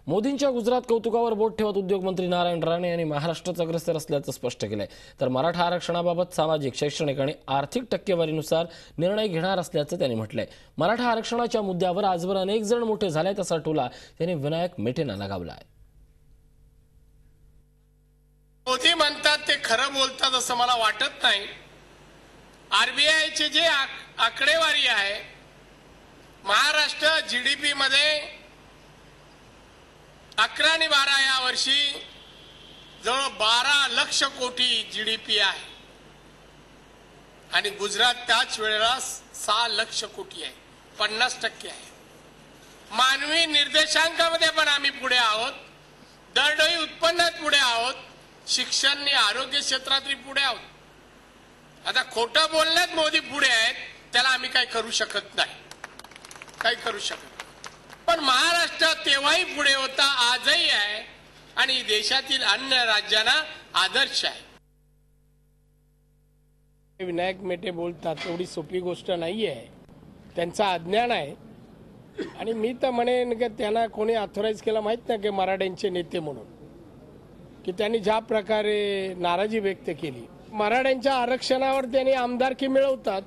मोदींच्या गुजरात कौतुकावर बोट ठेवत उद्योगमंत्री नारायण राणे यांनी महाराष्ट्रात अग्रेसर असल्याचं स्पष्ट केलंय। तर मराठा आरक्षणाबाबत सामाजिक, शैक्षणिक आणि आर्थिक टक्केवारीनुसार निर्णय घेणार असल्याचं त्यांनी म्हटलंय। मराठा आरक्षणाच्या मुद्द्यावर आजवर अनेक जण मोठे झालेत असा टोला त्यांनी विनायक मेटेंना लगावलाय। मोदी म्हणतात ते खरं बोलतात असं मला वाटत नाही। आरबीआयचे जे आकडेवारी आहे, महाराष्ट्र जीडीपी मध्ये 11 आणि 12 या वर्षी जवळ 12 लक्ष कोटी जीडीपी आहे आणि गुजरात त्याच वेळेला 6 लक्ष कोटी आहे, 50% आहे। मानवी निर्देशांकामध्ये पण आम्ही पुढे आहोत, दरडोई उत्पन्नात पुढे आहोत, शिक्षण आणि आरोग्य क्षेत्रातही पुढे आहोत। आता खोटं बोलण्यात मोदी पुढे आहेत, त्याला आम्ही काही करू शकत नाही, काही करू शकत नाही। पण महाराष्ट्र तेव्हाही पुढे होता, आजही आहे आणि देशातील अन्य राज्यांना आदर्श आहे। विनायक मेटे बोलतात एवढी सोपी गोष्ट नाही आहे, त्यांचा अज्ञान आहे। आणि मी तर म्हणेन की त्यांना कोणी ऑथराईज केलं माहित नाही की मराठ्यांचे नेते म्हणून, की त्यांनी ज्या प्रकारे नाराजी व्यक्त केली, मराठ्यांच्या आरक्षणावर त्यांनी आमदारकी मिळवतात,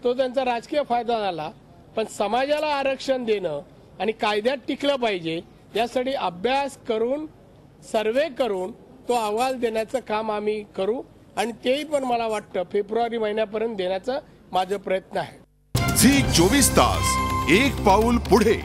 तो त्यांचा राजकीय फायदा झाला। पण समाजाला आरक्षण देणं आणि कायद्यात टिकलं पाहिजे यासाठी अभ्यास करून, सर्वे करून तो अहवाल देण्याचं काम आम्ही करू आणि तेही पण मला वाटतं फेब्रुवारी महिन्यापर्यंत देण्याचा माझा प्रयत्न आहे। झी 24 तास एक पाऊल पुढे।